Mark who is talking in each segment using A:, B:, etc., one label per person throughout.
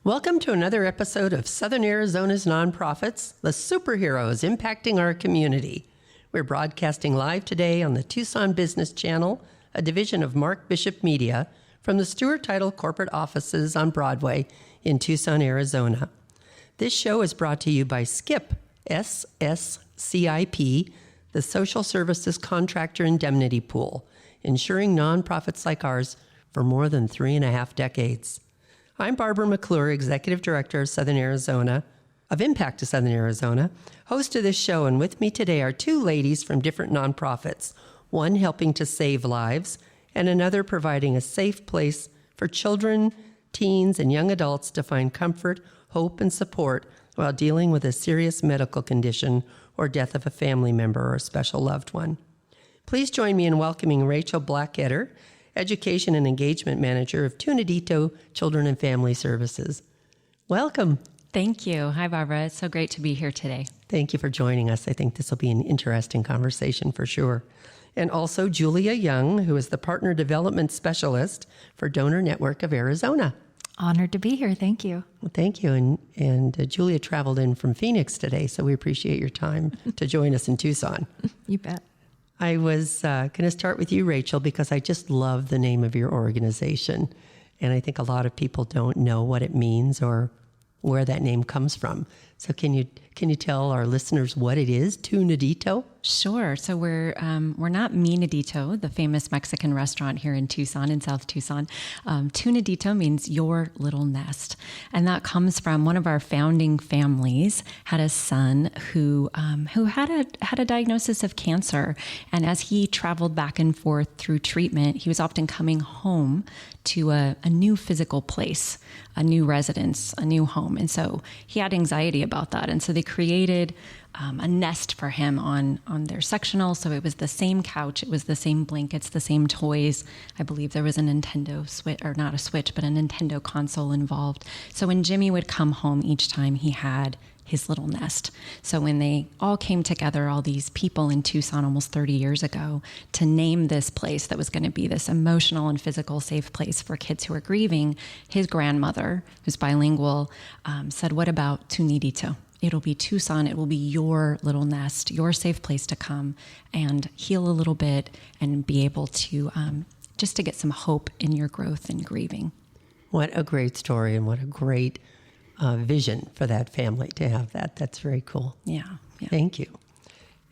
A: Welcome to another episode of Southern Arizona's Nonprofits, the superheroes impacting our community. We're broadcasting live today on the Tucson Business Channel, a division of Mark Bishop Media, from the Stewart Title corporate offices on Broadway in Tucson, Arizona. This show is brought to you by SCIP, SSCIP, the Social Services Contractor Indemnity Pool, ensuring nonprofits like ours for more than 3.5 decades. I'm Barbara McClure, Executive Director of Southern Arizona, of Impact to Southern Arizona, host of this show, and with me today are two ladies from different nonprofits, one helping to save lives, and another providing a safe place for children, teens, and young adults to find comfort, hope, and support while dealing with a serious medical condition or death of a family member or a special loved one. Please join me in welcoming Rachael Blackketter, Education and Engagement Manager of Tunadito Children and Family Services. Welcome.
B: Thank you. Hi, Barbara. It's so great to be here today.
A: Thank you for joining us. I think this will be an interesting conversation for sure. And also Julia Young, who is the Partner Development Specialist for Donor Network of Arizona.
C: Honored to be here. Thank you.
A: Well, thank you. And Julia traveled in from Phoenix today, so we appreciate your time to join us in Tucson.
C: You bet.
A: I was going to start with you, Rachael, because I just love the name of your organization. And I think a lot of people don't know what it means or where that name comes from. So can you tell our listeners what it is, Tunadito?
B: Sure. So we're not Minadito, the famous Mexican restaurant here in Tucson, in South Tucson. Tunadito means your little nest. And that comes from one of our founding families had a son who had a diagnosis of cancer. And as he traveled back and forth through treatment, he was often coming home to a new physical place, a new residence, a new home. And so he had anxiety about that. And so they created a nest for him on their sectional. So it was the same couch, it was the same blankets, the same toys. I believe there was a Nintendo Switch, or not a Switch, but a Nintendo console involved. So when Jimmy would come home each time, he had his little nest. So when they all came together, all these people in Tucson almost 30 years ago, to name this place that was going to be this emotional and physical safe place for kids who are grieving, his grandmother, who's bilingual, said, what about Tunadito? It'll be Tucson. It will be your little nest, your safe place to come and heal a little bit and be able to just to get some hope in your growth and grieving.
A: What a great story and what a great vision for that family to have that. That's very cool.
B: Yeah.
A: Thank you.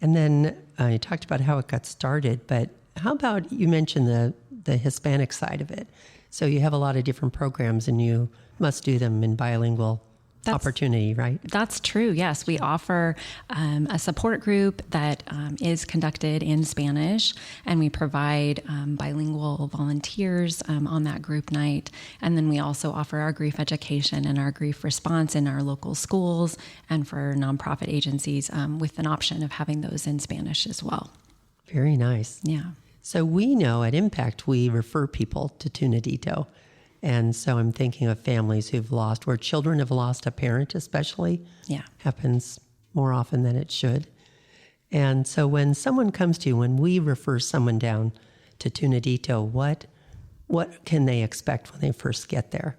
A: And then you talked about how it got started, but how about you mentioned the Hispanic side of it? So you have a lot of different programs and you must do them in bilingual opportunity, right?
B: That's true. Yes. We offer a support group that is conducted in Spanish, and we provide bilingual volunteers on that group night. And then we also offer our grief education and our grief response in our local schools and for nonprofit agencies with an option of having those in Spanish as well.
A: Very nice.
B: Yeah.
A: So we know at Impact, we refer people to Tunadito. And so I'm thinking of families who've lost, where children have lost a parent especially.
B: Yeah.
A: Happens more often than it should. And so when someone comes to you, when we refer someone down to Tunadito, what can they expect when they first get there,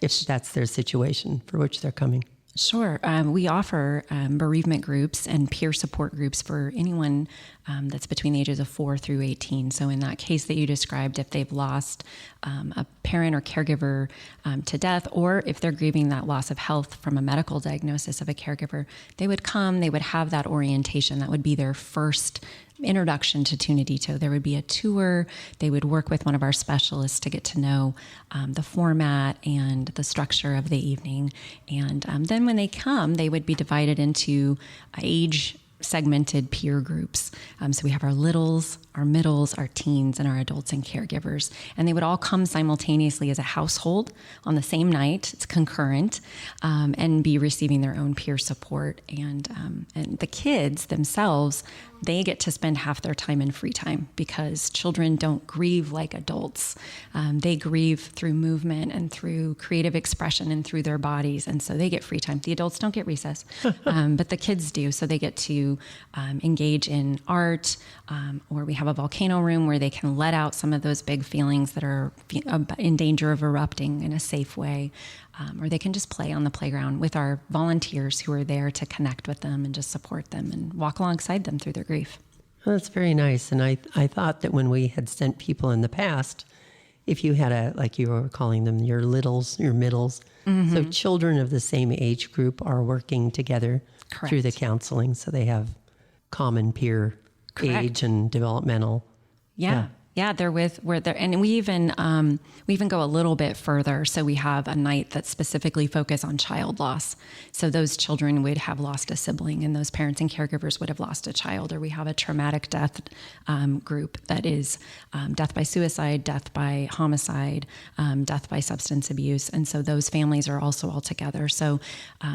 A: if that's their situation for which they're coming?
B: Sure. We offer bereavement groups and peer support groups for anyone that's between the ages of 4 through 18. So in that case that you described, if they've lost a parent or caregiver to death, or if they're grieving that loss of health from a medical diagnosis of a caregiver, they would come, they would have that orientation. That would be their first introduction to Tunadito. There would be a tour. They would work with one of our specialists to get to know the format and the structure of the evening. And then when they come, they would be divided into age segmented peer groups. So we have our littles, our middles, our teens, and our adults and caregivers. And they would all come simultaneously as a household on the same night. It's concurrent, and be receiving their own peer support. And the kids themselves, they get to spend half their time in free time, because children don't grieve like adults. They grieve through movement and through creative expression and through their bodies. And so they get free time. The adults don't get recess, but the kids do. So they get to engage in art, or we have a volcano room where they can let out some of those big feelings that are in danger of erupting in a safe way. or they can just play on the playground with our volunteers who are there to connect with them and just support them and walk alongside them through their grief.
A: Well, that's very nice. And I thought that when we had sent people in the past, if you had like you were calling them, your littles, your middles, so children of the same age group are working together through the counseling, so they have common peer age and developmental.
B: Yeah, we're there, and we even go a little bit further. So we have a night that specifically focuses on child loss. So those children would have lost a sibling, and those parents and caregivers would have lost a child. Or we have a traumatic death group that is death by suicide, death by homicide, death by substance abuse, and so those families are also all together. So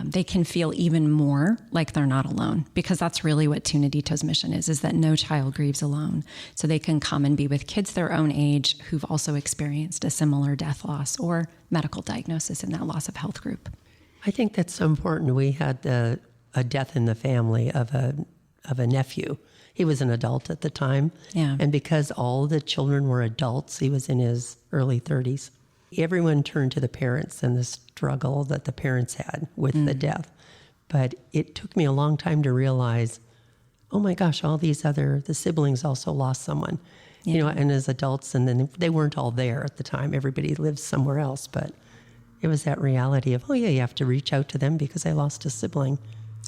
B: they can feel even more like they're not alone, because that's really what Tunadito's mission is that no child grieves alone. So they can come and be with kids their own age who've also experienced a similar death loss or medical diagnosis in that loss of health group.
A: I think that's so important. We had a death in the family of a nephew. He was an adult at the time.
B: Yeah.
A: And because all the children were adults, he was in his early 30s. Everyone turned to the parents and the struggle that the parents had with the death. But it took me a long time to realize, oh my gosh, the siblings also lost someone.
B: Yeah.
A: You know, and as adults, and then they weren't all there at the time. Everybody lives somewhere else, but it was that reality of, oh yeah, you have to reach out to them because I lost a sibling.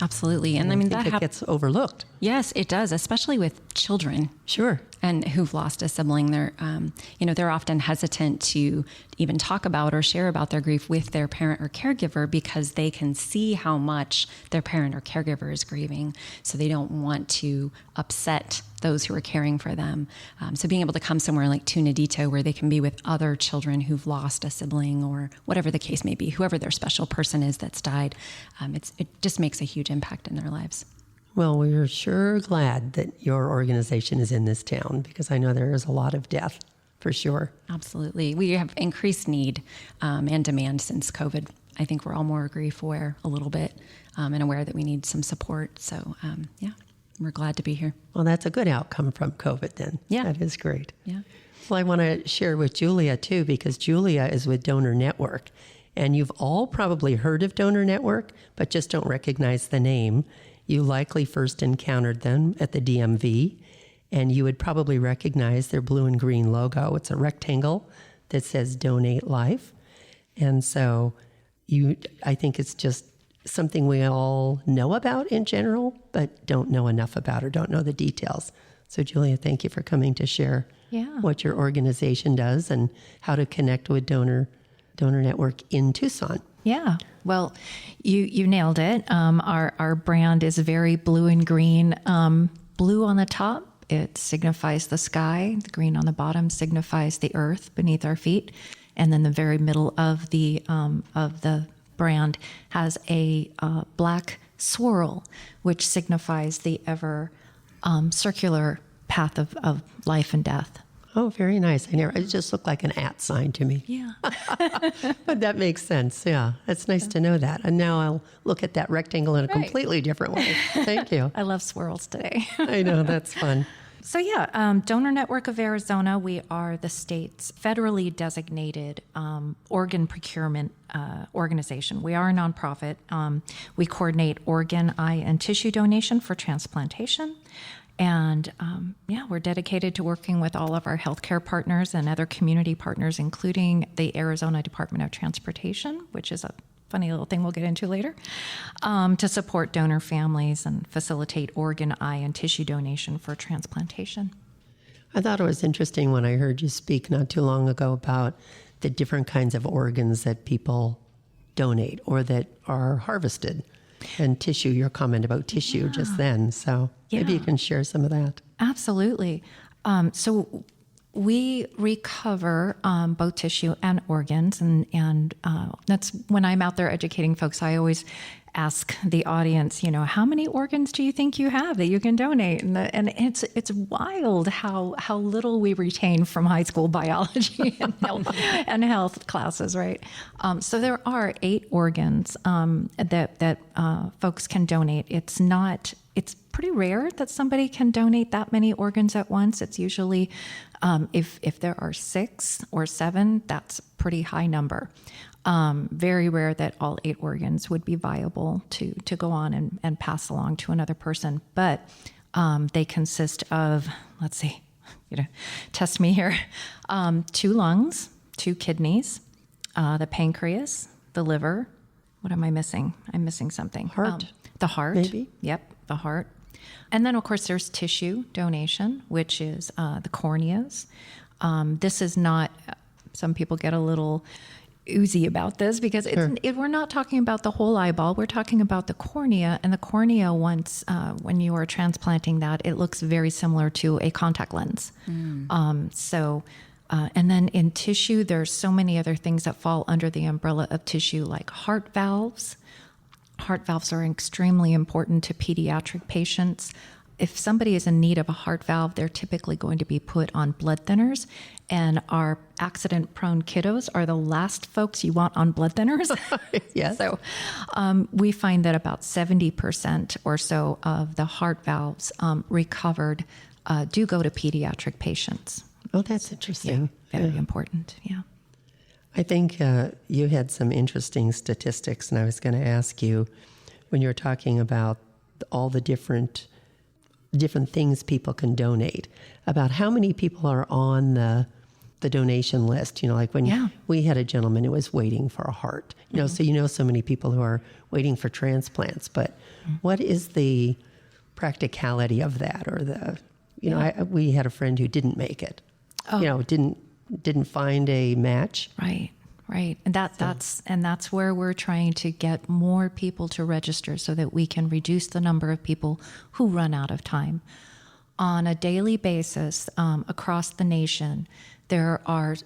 B: Absolutely. And I mean,
A: that gets overlooked.
B: Yes, it does, especially with children.
A: Sure.
B: And who've lost a sibling. They're often hesitant to even talk about or share about their grief with their parent or caregiver because they can see how much their parent or caregiver is grieving. So they don't want to upset those who are caring for them. So being able to come somewhere like Tunadito where they can be with other children who've lost a sibling or whatever the case may be, whoever their special person is that's died, it just makes a huge impact in their lives.
A: Well, we're sure glad that your organization is in this town because I know there is a lot of death for sure.
B: Absolutely. We have increased need and demand since COVID. I think we're all more grief aware a little bit and aware that we need some support. So, we're glad to be here.
A: Well, that's a good outcome from COVID then.
B: Yeah.
A: That is great.
B: Yeah.
A: Well, I want to share with Julia too, because Julia is with Donor Network. And you've all probably heard of Donor Network, but just don't recognize the name. You likely first encountered them at the DMV, and you would probably recognize their blue and green logo. It's a rectangle that says Donate Life. And so I think it's just something we all know about in general, but don't know enough about or don't know the details. So Julia, thank you for coming to share what your organization does and how to connect with Donor Network in Tucson.
C: Yeah. Well, you nailed it. Our brand is very blue and green. Blue on the top, it signifies the sky. The green on the bottom signifies the earth beneath our feet. And then the very middle of the brand has a black swirl, which signifies the ever circular path of life and death.
A: Oh, very nice. It just looked like an @ sign to me.
C: Yeah.
A: But that makes sense. Yeah. It's nice to know that. And now I'll look at that rectangle in a completely different way. Thank you.
C: I love swirls today.
A: I know. That's fun.
C: So Donor Network of Arizona, we are the state's federally designated organ procurement organization. We are a nonprofit. We coordinate organ, eye, and tissue donation for transplantation. And we're dedicated to working with all of our healthcare partners and other community partners, including the Arizona Department of Transportation, which is a funny little thing we'll get into later, to support donor families and facilitate organ, eye, and tissue donation for transplantation.
A: I thought it was interesting when I heard you speak not too long ago about the different kinds of organs that people donate or that are harvested. And tissue, your comment about tissue just then. So maybe you can share some of that.
C: Absolutely. So we recover both tissue and organs. And that's when I'm out there educating folks, I always ask the audience, how many organs do you think you have that you can donate? And it's wild how little we retain from high school biology and health classes, right? So there are 8 organs that folks can donate. It's pretty rare that somebody can donate that many organs at once. It's usually, if there are 6 or 7, that's a pretty high number. Very rare that all 8 organs would be viable to go on and pass along to another person. But they consist of, let's see, test me here, 2 lungs, 2 kidneys, the pancreas, the liver. What am I missing? I'm missing something.
A: Heart.
C: The heart.
A: Maybe.
C: Yep, the heart. And then, of course, there's tissue donation, which is the corneas. This is not, some people get a little oozy about this because we're not talking about the whole eyeball. We're talking about the cornea. And the cornea, once when you are transplanting that, it looks very similar to a contact lens. And then in tissue, there's so many other things that fall under the umbrella of tissue, like heart valves. Heart valves are extremely important to pediatric patients. If somebody is in need of a heart valve, they're typically going to be put on blood thinners. And our accident-prone kiddos are the last folks you want on blood thinners.
A: Yes.
C: So we find that about 70% or so of the heart valves recovered do go to pediatric patients.
A: Oh, that's interesting.
C: Very important, yeah.
A: I think you had some interesting statistics, and I was going to ask you, when you were talking about all the different things people can donate, about how many people are on the donation list. Like when we had a gentleman who was waiting for a heart, so so many people who are waiting for transplants. But what is the practicality of that, or we had a friend who didn't make it. Didn't find a match.
C: Right. And that's where we're trying to get more people to register so that we can reduce the number of people who run out of time. On a daily basis, across the nation, there are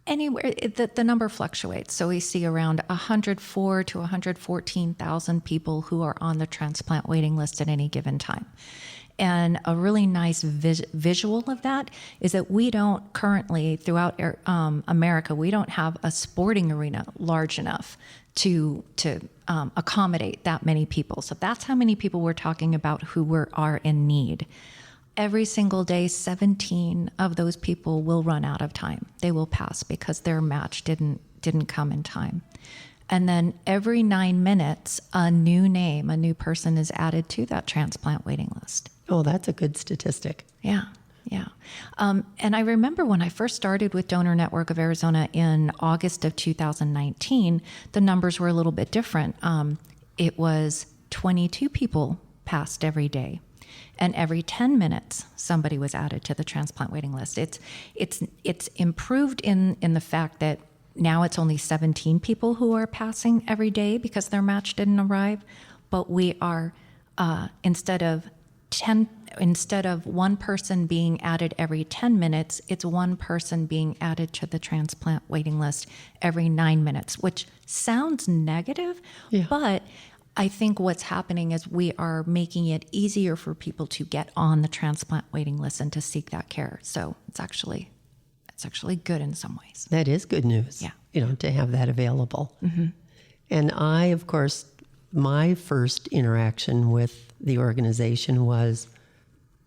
C: the number fluctuates. So we see around 104 to 114,000 people who are on the transplant waiting list at any given time. And a really nice visual of that is that we don't currently, throughout America, we don't have a sporting arena large enough to accommodate that many people. So that's how many people we're talking about who are in need. Every single day, 17 of those people will run out of time. They will pass because their match didn't come in time. And then every 9 minutes, a new person is added to that transplant waiting list.
A: Oh, that's a good statistic.
C: Yeah. And I remember when I first started with Donor Network of Arizona in August of 2019, the numbers were a little bit different. It was 22 people passed every day. And every 10 minutes, somebody was added to the transplant waiting list. It's improved in the fact that now it's only 17 people who are passing every day because their match didn't arrive. But we are, instead of one person being added every 10 minutes, it's one person being added to the transplant waiting list every 9 minutes, which sounds negative, but I think what's happening is we are making it easier for people to get on the transplant waiting list and to seek that care. So it's actually good in some ways.
A: That is good news.
C: Yeah.
A: To have that available. Mm-hmm. And I, of course, my first interaction with the organization was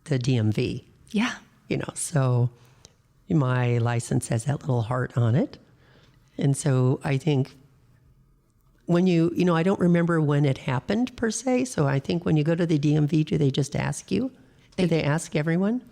A: the DMV.
C: Yeah.
A: So my license has that little heart on it. And so I think when I don't remember when it happened per se. So I think when you go to the DMV, do they just ask you? Do they ask everyone?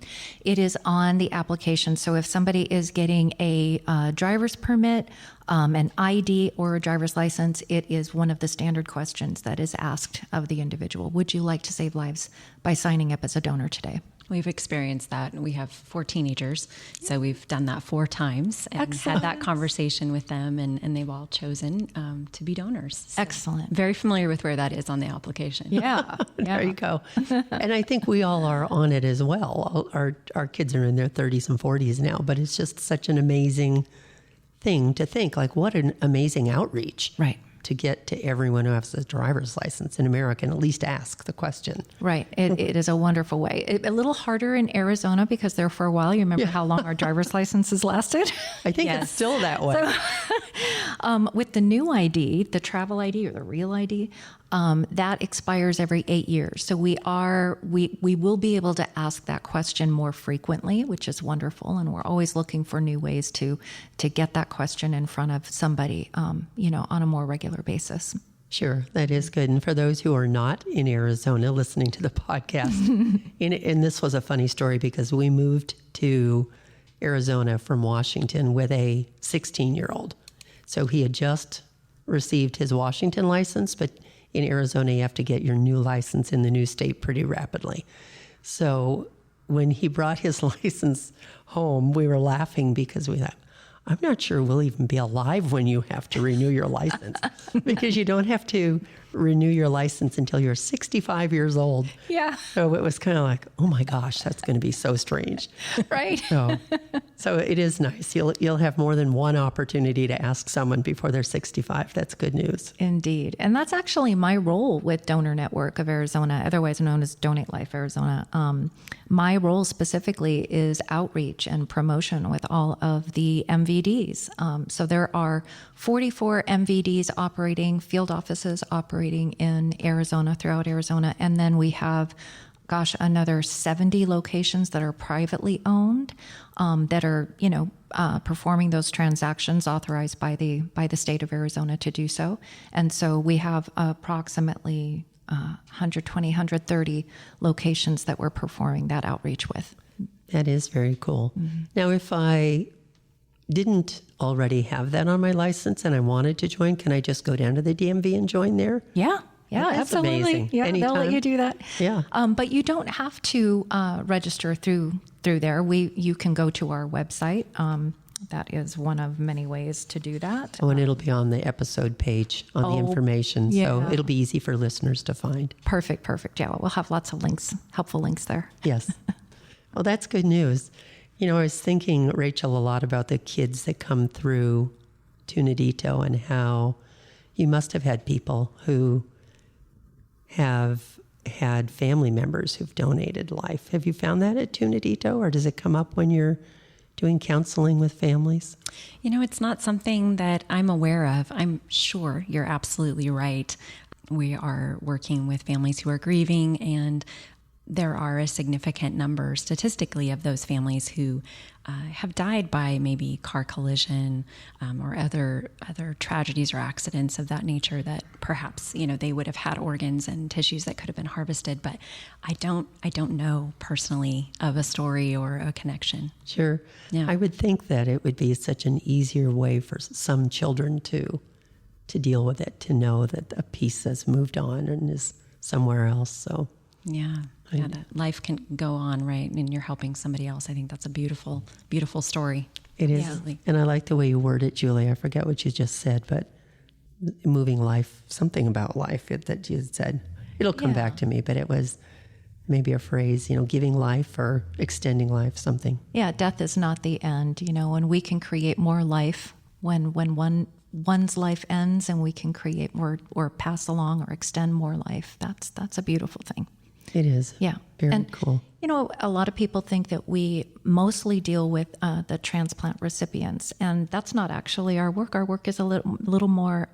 C: It is on the application. So if somebody is getting a driver's permit, an ID, or a driver's license, it is one of the standard questions that is asked of the individual. Would you like to save lives by signing up as a donor today?
B: We've experienced that. We have 4 teenagers, so we've done that 4 times and had that conversation with them, and they've all chosen to be donors. So
C: Excellent.
B: Very familiar with where that is on the application.
C: Yeah.
A: There you go. And I think we all are on it as well. Our kids are in their 30s and 40s now, but it's just such an amazing thing to think, like, what an amazing outreach.
C: Right.
A: to get to everyone who has a driver's license in America and at least ask the question.
C: Right. It is a wonderful way. A little harder in Arizona because there for a while, you remember how long our driver's licenses lasted?
A: I think it's still that way.
C: With the new ID, the travel ID or the real ID, that expires every 8 years. So we will be able to ask that question more frequently, which is wonderful. And we're always looking for new ways to get that question in front of somebody, on a more regular basis.
A: Sure, that is good. And for those who are not in Arizona listening to the podcast, and this was a funny story because we moved to Arizona from Washington with a 16-year-old. So he had just received his Washington license, but in Arizona, you have to get your new license in the new state pretty rapidly. So when he brought his license home, we were laughing because we thought, I'm not sure we'll even be alive when you have to renew your license because you don't have to renew your license until you're 65 years old.
C: Yeah.
A: So it was kind of like, oh my gosh, that's going to be so strange.
C: Right.
A: So it is nice. You'll have more than one opportunity to ask someone before they're 65. That's good news.
C: Indeed. And that's actually my role with Donor Network of Arizona, otherwise known as Donate Life Arizona. My role specifically is outreach and promotion with all of the MVDs. So there are 44 MVDs operating, field offices operating in Arizona, throughout Arizona. And then we have, another 70 locations that are privately owned, that are, performing those transactions authorized by the state of Arizona to do so. And so we have approximately 120, 130 locations that we're performing that outreach with.
A: That is very cool. Mm-hmm. Now, if I didn't already have that on my license and I wanted to join, can I just go down to the DMV and join there?
C: Yeah. Yeah,
A: that's
C: absolutely.
A: Amazing.
C: Yeah,
A: Anytime.
C: they'll let you do that.
A: Yeah.
C: But you don't have to register through there. You can go to our website. That is one of many ways to do that.
A: Oh, and it'll be on the episode page on the information.
C: Yeah.
A: So it'll be easy for listeners to find.
C: Perfect. Yeah, we'll have lots of links, helpful links there.
A: Yes. Well, that's good news. I was thinking, Rachel, a lot about the kids that come through Tunadito and how you must have had people who have had family members who've donated life. Have you found that at Tunadito, or does it come up when you're doing counseling with families?
B: It's not something that I'm aware of. I'm sure you're absolutely right. We are working with families who are grieving, and there are a significant number statistically of those families who have died by maybe car collision or other tragedies or accidents of that nature that perhaps they would have had organs and tissues that could have been harvested. But I don't know personally of a story or a connection.
A: Sure.
B: Yeah.
A: I would think that it would be such an easier way for some children to deal with it, to know that a piece has moved on and is somewhere else. So
B: yeah, that life can go on, right? And you're helping somebody else. I think that's a beautiful, beautiful story.
A: It is.
B: Yeah.
A: And I like the way you word it, Julie. I forget what you just said, but moving life, something about life that you said. It'll come back to me, but it was maybe a phrase, giving life or extending life, something.
C: Yeah, death is not the end, and we can create more life when one's life ends, and we can create more or pass along or extend more life. That's a beautiful thing.
A: It is.
C: Yeah.
A: Very cool.
C: A lot of people think that we mostly deal with the transplant recipients, and that's not actually our work. Our work is a little more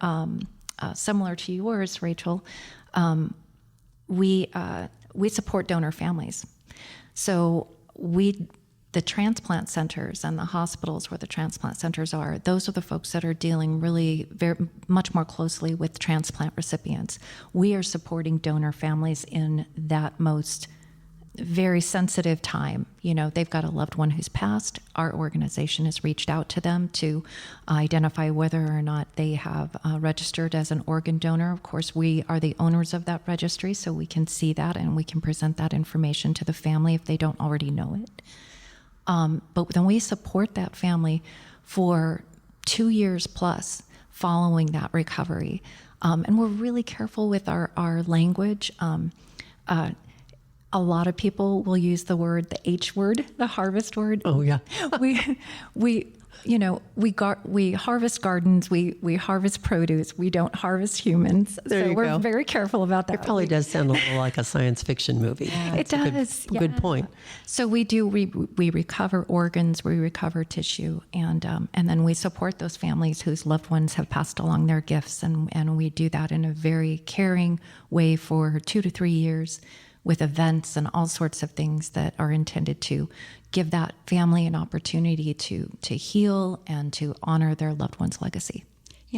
C: similar to yours, Rachel. We support donor families. So the transplant centers and the hospitals where the transplant centers are, those are the folks that are dealing really very much more closely with transplant recipients. We are supporting donor families in that most very sensitive time. They've got a loved one who's passed. Our organization has reached out to them to identify whether or not they have registered as an organ donor. Of course, we are the owners of that registry, so we can see that and we can present that information to the family if they don't already know it. But then we support that family for 2 years plus following that recovery. And we're really careful with our language. A lot of people will use the H word, the harvest word.
A: Oh, yeah.
C: we We harvest gardens, we harvest produce, we don't harvest humans.
A: There
C: so
A: you
C: we're
A: go.
C: very careful about that.
A: It probably does sound a little like a science fiction movie.
C: It does.
A: Good point.
C: So we recover organs, we recover tissue, and then we support those families whose loved ones have passed along their gifts, and we do that in a very caring way for 2 to 3 years, with events and all sorts of things that are intended to give that family an opportunity to heal and to honor their loved one's legacy.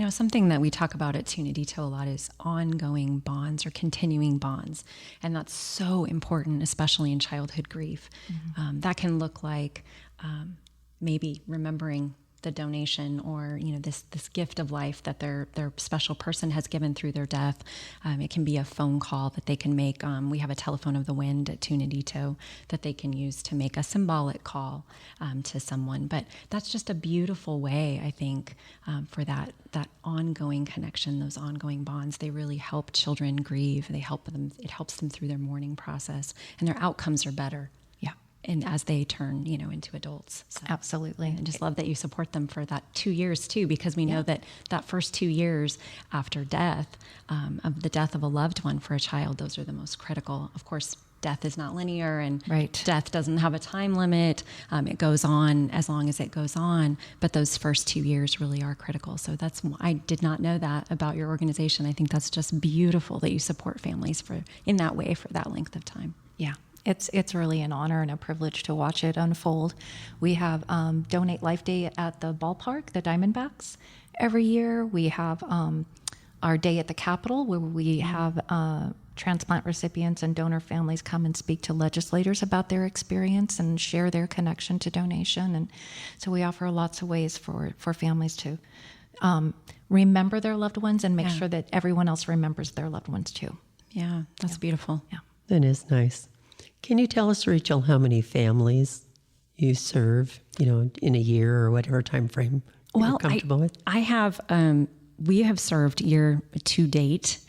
B: Something that we talk about at Tunadito a lot is ongoing bonds or continuing bonds. And that's so important, especially in childhood grief. Mm-hmm. That can look like maybe remembering the donation or, this gift of life that their special person has given through their death. It can be a phone call that they can make. We have a telephone of the wind at Tunadito that they can use to make a symbolic call to someone. But that's just a beautiful way, I think, for that ongoing connection, those ongoing bonds. They really help children grieve. It helps them through their mourning process, and their outcomes are better. And as they turn, into adults. So,
C: absolutely.
B: I just love that you support them for that 2 years too, because we know that first 2 years after death, of the death of a loved one for a child, those are the most critical. Of course, death is not linear, and death doesn't have a time limit. It goes on as long as it goes on, but those first 2 years really are critical. So I did not know that about your organization. I think that's just beautiful that you support families in that way for that length of time.
C: Yeah. It's really an honor and a privilege to watch it unfold. We have Donate Life Day at the ballpark, the Diamondbacks, every year. We have our day at the Capitol, where we have transplant recipients and donor families come and speak to legislators about their experience and share their connection to donation. And so we offer lots of ways for families to remember their loved ones and make sure that everyone else remembers their loved ones too.
B: Yeah, that's beautiful.
C: Yeah,
A: that is nice. Can you tell us, Rachael, how many families you serve, in a year or whatever time frame you're comfortable with?
B: I have, we have served year to date,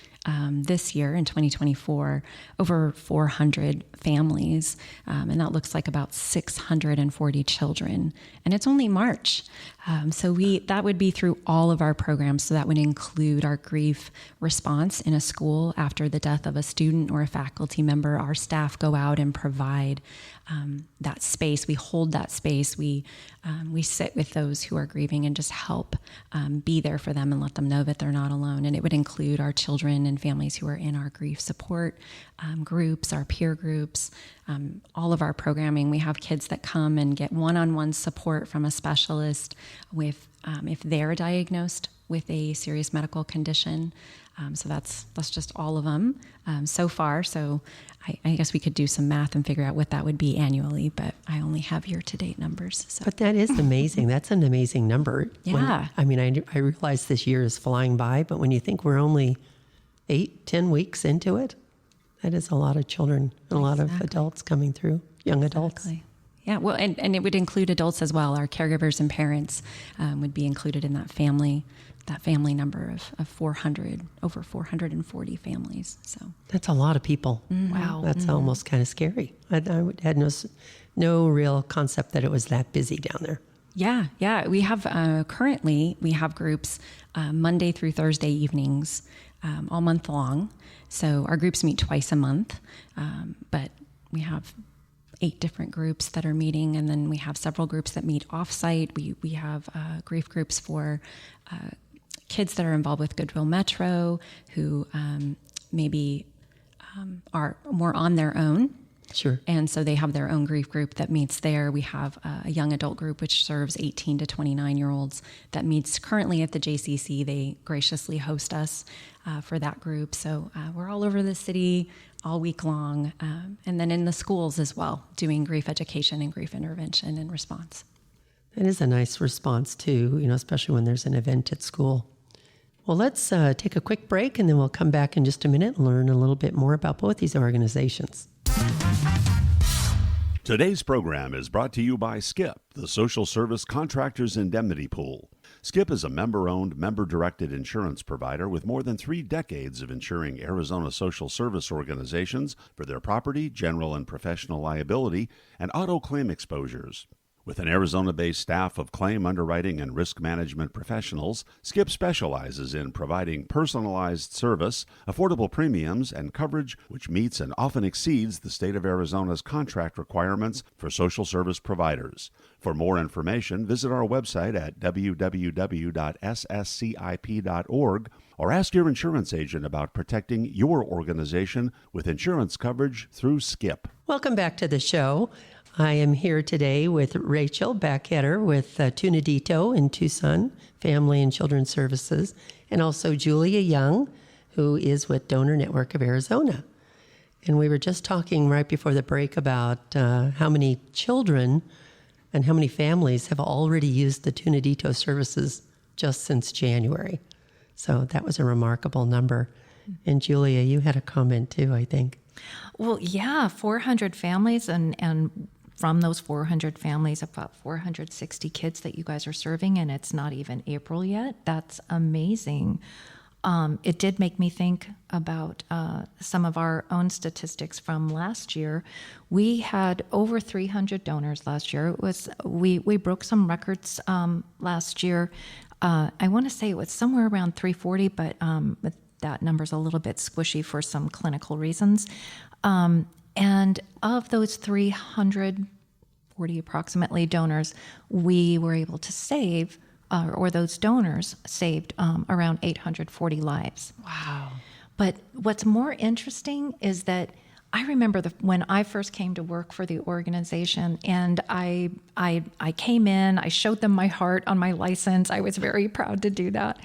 B: this year in 2024, over 400 families, and that looks like about 640 children. And it's only March. So that would be through all of our programs. So that would include our grief response in a school after the death of a student or a faculty member. Our staff go out and provide that space. We hold that space. We sit with those who are grieving and just help be there for them and let them know that they're not alone. And it would include our children and families who are in our grief support groups, our peer groups, all of our programming. We have kids that come and get one-on-one support from a specialist with if they're diagnosed with a serious medical condition. So that's just all of them so far. So I guess we could do some math and figure out what that would be annually, but I only have year-to-date numbers. So.
A: But that is amazing. That's an amazing number.
B: Yeah.
A: I realize this year is flying by, but when you think we're only 8-10 weeks into it, that is a lot of children and a lot of adults coming through, young adults.
B: Exactly. Yeah, well, and it would include adults as well. Our caregivers and parents would be included in that family number of 400, over 440 families. So
A: that's a lot of people.
B: Mm-hmm.
A: Wow, that's almost kind of scary. I had no real concept that it was that busy down there.
B: Yeah. We have currently groups Monday through Thursday evenings all month long. So our groups meet twice a month, but we have 8 different groups that are meeting, and then we have several groups that meet off-site. We have grief groups for kids that are involved with Goodwill Metro who maybe are more on their own.
A: Sure.
B: And so they have their own grief group that meets there. We have a young adult group which serves 18 to 29-year-olds that meets currently at the JCC. They graciously host us for that group. So we're all over the city all week long, and then in the schools as well, doing grief education and grief intervention and response.
A: That is a nice response too, especially when there's an event at school. Well, let's take a quick break, and then we'll come back in just a minute and learn a little bit more about both these organizations.
D: Today's program is brought to you by SKIP, the Social Service Contractors Indemnity Pool. SKIP is a member-owned, member-directed insurance provider with more than 3 decades of insuring Arizona social service organizations for their property, general and professional liability, and auto claim exposures. With an Arizona-based staff of claim underwriting and risk management professionals, Skip specializes in providing personalized service, affordable premiums, and coverage which meets and often exceeds the state of Arizona's contract requirements for social service providers. For more information, visit our website at www.sscip.org or ask your insurance agent about protecting your organization with insurance coverage through Skip.
A: Welcome back to the show. I am here today with Rachael Blackketter with Tunadito in Tucson Family and Children's Services, and also Julia Young, who is with Donor Network of Arizona. And we were just talking right before the break about how many children and how many families have already used the Tunadito services just since January. So that was a remarkable number. And Julia, you had a comment too, I think.
C: Well, yeah, 400 families, and from those 400 families, about 460 kids that you guys are serving, and it's not even April yet. That's amazing. It did make me think about some of our own statistics from last year. We had over 300 donors last year. It was we broke some records last year. I want to say it was somewhere around 340, but that number's a little bit squishy for some clinical reasons. And of those 340 approximately donors, we were able to save, or those donors saved around 840 lives.
B: Wow.
C: But what's more interesting is that I remember when I first came to work for the organization, and I came in, I showed them my heart on my license. I was very proud to do that.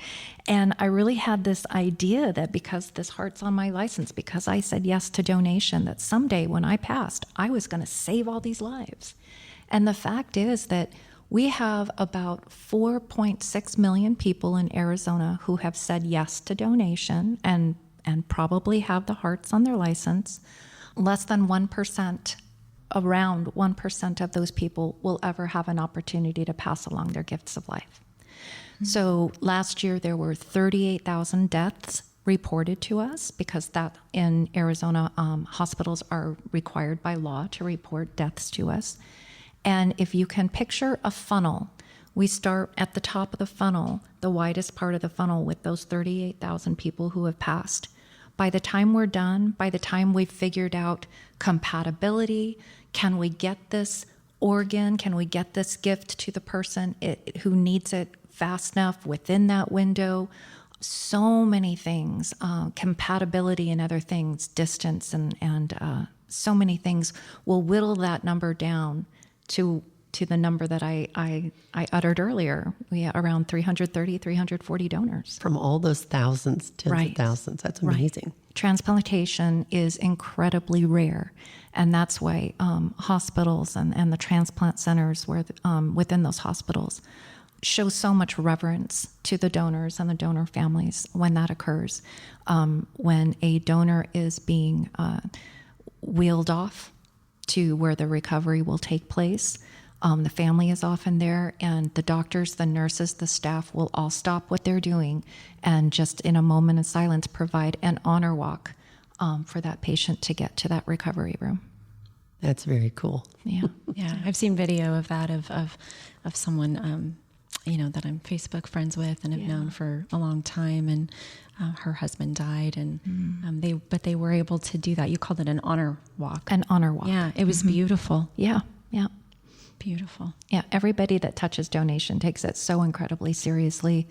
C: And I really had this idea that because this heart's on my license, because I said yes to donation, that someday when I passed, I was going to save all these lives. And the fact is that we have about 4.6 million people in Arizona who have said yes to donation and probably have the hearts on their license. Less than 1%, around 1% of those people will ever have an opportunity to pass along their gifts of life. Mm-hmm. So last year there were 38,000 deaths reported to us, because that in Arizona, hospitals are required by law to report deaths to us. And if you can picture a funnel, we start at the top of the funnel, the widest part of the funnel, with those 38,000 people who have passed. By the time we're done, by the time we've figured out compatibility, can we get this organ, can we get this gift to the person who needs it fast enough within that window? So many things, compatibility and other things, distance and so many things will whittle that number down to the number that I uttered earlier. We had around 330, 340 donors.
A: From all those thousands, tens of thousands. That's amazing.
C: Right. Transplantation is incredibly rare. And that's why hospitals and the transplant centers within those hospitals show so much reverence to the donors and the donor families when that occurs. When a donor is being wheeled off to where the recovery will take place, the family is often there, and the doctors, the nurses, the staff will all stop what they're doing and just in a moment of silence provide an honor walk for that patient to get to that recovery room.
A: That's very cool.
C: Yeah.
B: Yeah. I've seen video of that, of someone, that I'm Facebook friends with and have known for a long time. And her husband died, and they were able to do that. You called it an honor walk.
C: An honor walk.
B: Yeah. It was beautiful.
C: Yeah. Yeah.
B: Beautiful.
C: Yeah, everybody that touches donation takes it so incredibly seriously,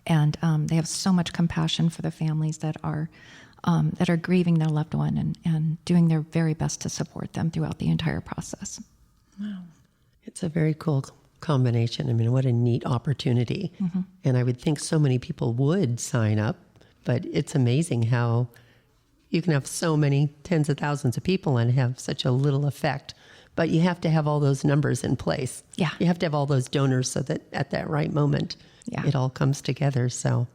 C: and they have so much compassion for the families that are grieving their loved one and doing their very best to support them throughout the entire process.
B: Wow.
A: It's a very cool combination. I mean, what a neat opportunity. Mm-hmm. And I would think so many people would sign up, but it's amazing how you can have so many tens of thousands of people and have such a little effect. But you have to have all those numbers in place.
C: Yeah.
A: You have to have all those donors so that at that right moment, it all comes together. So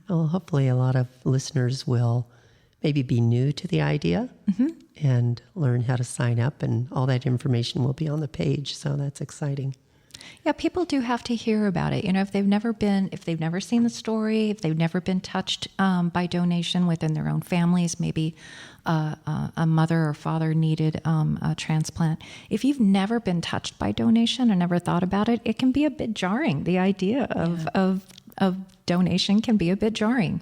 A: well, hopefully a lot of listeners will maybe be new to the idea and learn how to sign up, and all that information will be on the page. So that's exciting.
C: Yeah, people do have to hear about it. If they've never seen the story, if they've never been touched by donation within their own families, maybe a mother or father needed a transplant. If you've never been touched by donation or never thought about it, it can be a bit jarring. The idea of donation can be a bit jarring.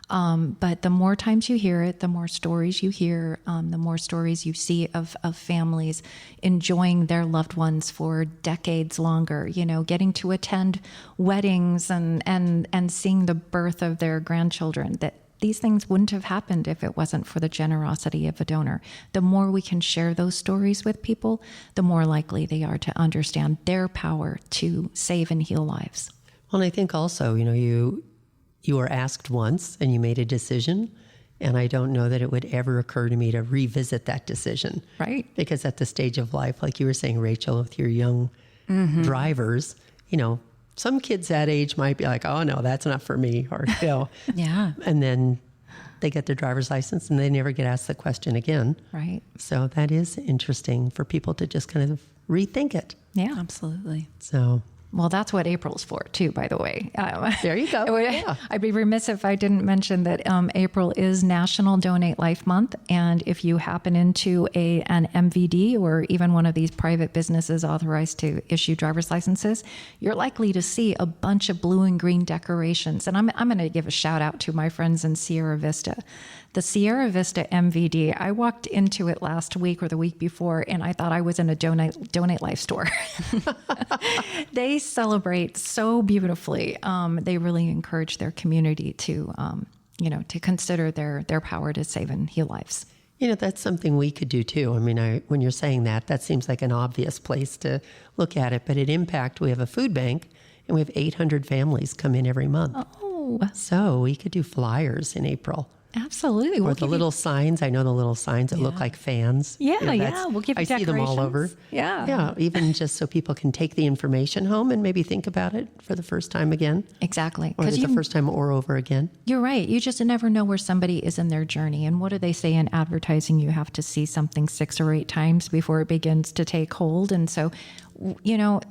C: But the more times you hear it, the more stories you hear, the more stories you see of families enjoying their loved ones for decades longer, getting to attend weddings and seeing the birth of their grandchildren, that these things wouldn't have happened if it wasn't for the generosity of a donor. The more we can share those stories with people, the more likely they are to understand their power to save and heal lives.
A: Well, and I think also, you were asked once and you made a decision, and I don't know that it would ever occur to me to revisit that decision.
C: Right.
A: Because at the stage of life, like you were saying, Rachel, with your young drivers, some kids that age might be like, oh no, that's not for me, or
B: Yeah.
A: and then they get their driver's license and they never get asked the question again.
C: Right.
A: So that is interesting for people to just kind of rethink it.
C: Yeah.
B: Absolutely.
A: So
C: Well, that's what April's for, too, by the way.
A: there you go. Yeah.
C: I'd be remiss if I didn't mention that April is National Donate Life Month. And if you happen into an MVD or even one of these private businesses authorized to issue driver's licenses, you're likely to see a bunch of blue and green decorations. And I'm going to give a shout out to my friends in Sierra Vista. The Sierra Vista MVD, I walked into it last week or the week before, and I thought I was in a Donate Life store. They celebrate so beautifully. They really encourage their community to consider their power to save and heal lives.
A: That's something we could do too. I mean, when you're saying that seems like an obvious place to look at it. But at Impact, we have a food bank, and we have 800 families come in every month.
C: Oh,
A: So we could do flyers in April.
C: absolutely.
A: Or the little signs. I know the little signs that look like fans.
C: Yeah. We'll give you
A: I see them all over.
C: decorations. Yeah.
A: Yeah, even just so people can take the information home and maybe think about it for the first time again.
C: Exactly.
A: Or the first time or over again.
C: You're right. You just never know where somebody is in their journey. And what do they say in advertising? You have to see something 6 or 8 times before it begins to take hold. And so,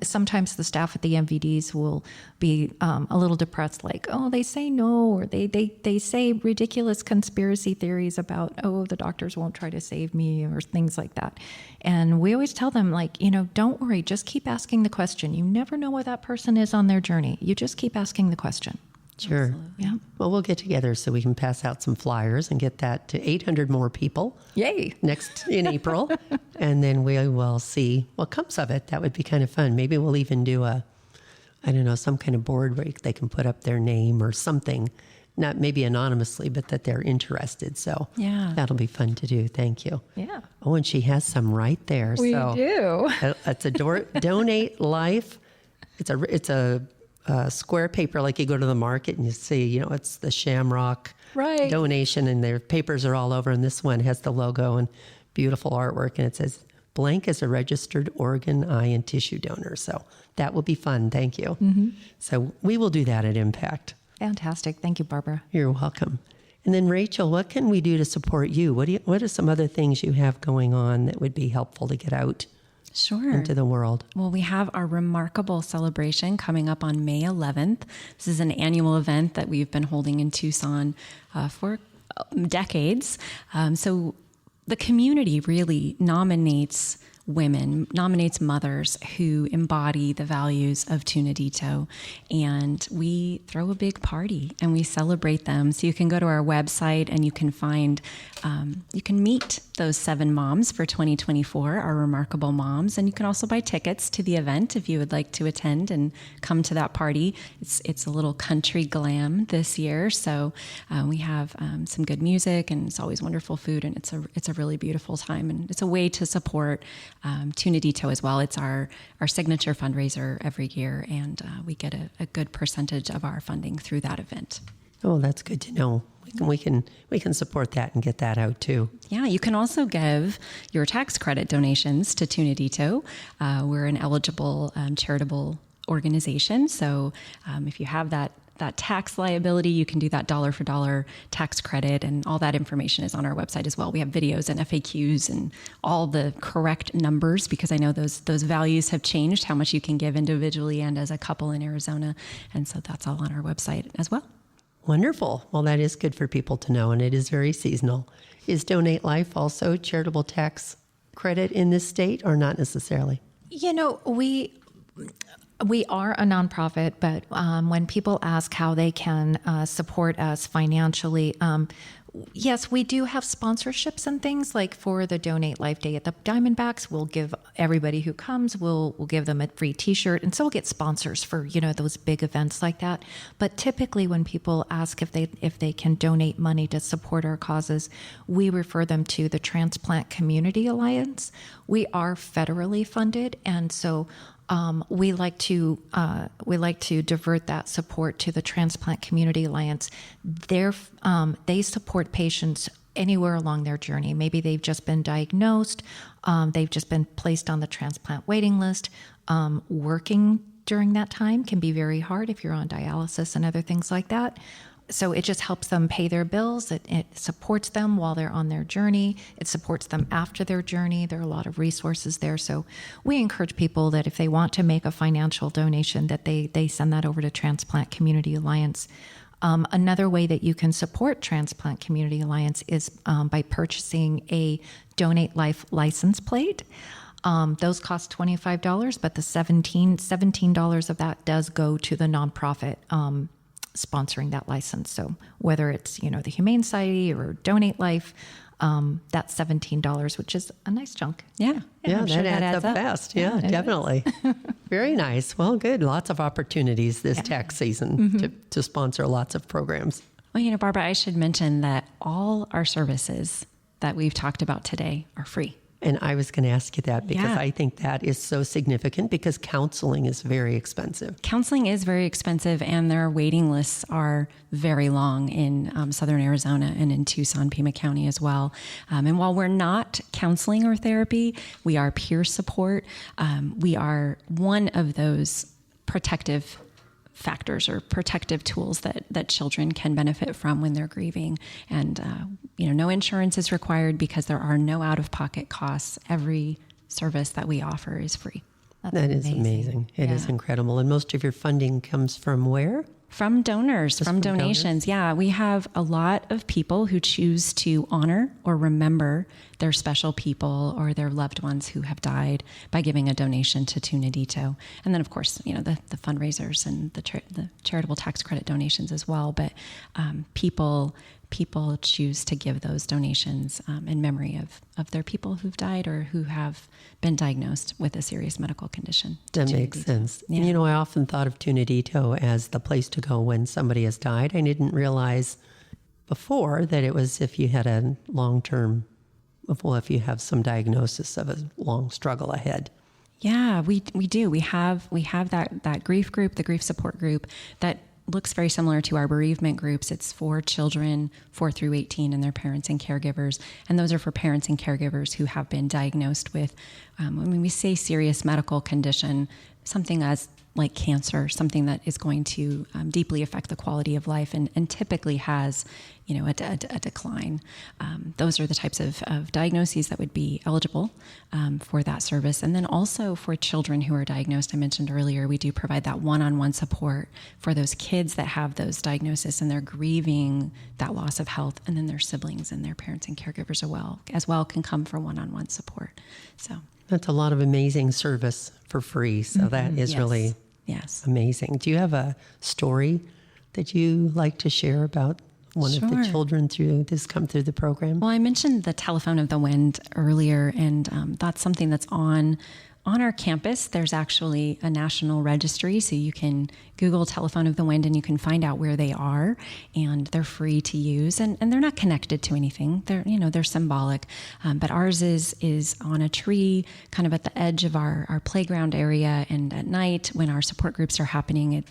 C: sometimes the staff at the MVDs will be a little depressed, like, oh, they say no, or they say ridiculous conspiracy theories about, oh, the doctors won't try to save me, or things like that. And we always tell them, like, don't worry, just keep asking the question. You never know where that person is on their journey. You just keep asking the question.
A: Sure.
B: Absolutely.
C: Yeah.
A: Well, we'll get together so we can pass out some flyers and get that to 800 more people.
C: Yay.
A: Next in April. And then we will see what comes of it. That would be kind of fun. Maybe we'll even do some kind of board where they can put up their name or something, not maybe anonymously, but that they're interested. So
B: Yeah.
A: that'll be fun to do. Thank you.
C: Yeah.
A: Oh, and she has some right there.
C: We
A: so
C: do.
A: It's a Donate Life. It's a square paper, like you go to the market and you see, it's the Shamrock
C: Right.
A: donation, and their papers are all over. And this one has the logo and beautiful artwork, and it says, blank is a registered organ, eye, and tissue donor. So that will be fun. Thank you. Mm-hmm. So we will do that at Impact.
C: Fantastic. Thank you, Barbara.
A: You're welcome. And then, Rachel, what can we do to support you? What are some other things you have going on that would be helpful to get out
B: Sure.
A: into the world?
B: Well, we have our remarkable celebration coming up on May 11th. This is an annual event that we've been holding in Tucson for decades. So the community really nominates mothers who embody the values of Tunadito. And we throw a big party and we celebrate them. So you can go to our website and you can meet those 7 moms for 2024, our remarkable moms. And you can also buy tickets to the event if you would like to attend and come to that party. It's a little country glam this year. So we have some good music, and it's always wonderful food, and it's a really beautiful time. And it's a way to support Tunadito as well. It's our signature fundraiser every year, and we get a good percentage of our funding through that event.
A: Oh, that's good to know. We can support that and get that out too.
B: Yeah, you can also give your tax credit donations to Tunadito. We're an eligible charitable organization, so if you have that that tax liability, you can do that dollar for dollar tax credit, and all that information is on our website as well. We have videos and FAQs and all the correct numbers, because I know those values have changed, how much you can give individually and as a couple in Arizona. And so that's all on our website as well.
A: Wonderful. Well, that is good for people to know, and it is very seasonal. Is Donate Life also charitable tax credit in this state, or not necessarily?
C: You know, we are a nonprofit, but when people ask how they can support us financially, yes, we do have sponsorships and things. Like for the Donate Life Day at the Diamondbacks, we'll give everybody who comes, we'll give them a free T-shirt, and so we'll get sponsors for those big events like that. But typically, when people ask if they can donate money to support our causes, we refer them to the Transplant Community Alliance. We are federally funded, and so we like to divert that support to the Transplant Community Alliance. They support patients anywhere along their journey. Maybe they've just been diagnosed, they've just been placed on the transplant waiting list. Working during that time can be very hard if you're on dialysis and other things like that. So it just helps them pay their bills. It supports them while they're on their journey. It supports them after their journey. There are a lot of resources there. So we encourage people that if they want to make a financial donation, that they send that over to Transplant Community Alliance. Another way that you can support Transplant Community Alliance is by purchasing a Donate Life license plate. Those cost $25, but the $17 of that does go to the nonprofit sponsoring that license. So whether it's, the Humane Society or Donate Life, that's $17, which is a nice chunk.
B: Yeah.
A: Yeah,
B: Sure
A: that adds up fast. Yeah, definitely. Very nice. Well, good. Lots of opportunities this tax season to sponsor lots of programs.
B: Well, Barbara, I should mention that all our services that we've talked about today are free.
A: And I was going to ask you that because I think that is so significant, because counseling is very expensive.
B: Counseling is very expensive, and their waiting lists are very long in southern Arizona and in Tucson, Pima County as well. And while we're not counseling or therapy, we are peer support. We are one of those protective factors or protective tools that children can benefit from when they're grieving. And, no insurance is required because there are no out-of-pocket costs. Every service that we offer is free.
A: That is amazing. It is incredible. And most of your funding comes from where?
B: From donors, from donations. Yeah, we have a lot of people who choose to honor or remember their special people or their loved ones who have died by giving a donation to Tunadito. And then, of course, the fundraisers and the charitable tax credit donations as well. But people choose to give those donations in memory of their people who've died or who have been diagnosed with a serious medical condition.
A: That makes sense. Yeah. I often thought of Tunadito as the place to go when somebody has died. I didn't realize before that it was if you had a long-term, if you have some diagnosis of a long struggle ahead.
B: Yeah, we do. We have that grief group, the grief support group that looks very similar to our bereavement groups. It's for children 4 through 18 and their parents and caregivers. And those are for parents and caregivers who have been diagnosed with, when we say serious medical condition, something as like cancer, something that is going to deeply affect the quality of life and typically has, a decline. Those are the types of diagnoses that would be eligible for that service. And then also for children who are diagnosed, I mentioned earlier, we do provide that one-on-one support for those kids that have those diagnoses and they're grieving that loss of health, and then their siblings and their parents and caregivers as well can come for one-on-one support. So
A: that's a lot of amazing service for free. So that is really amazing. Do you have a story that you like to share about one of the children come through the program?
B: Well, I mentioned the Telephone of the Wind earlier, and that's something that's on our campus. There's actually a national registry, so you can Google Telephone of the Wind and you can find out where they are, and they're free to use, and they're not connected to anything. They're symbolic, but ours is on a tree, kind of at the edge of our playground area, and at night when our support groups are happening,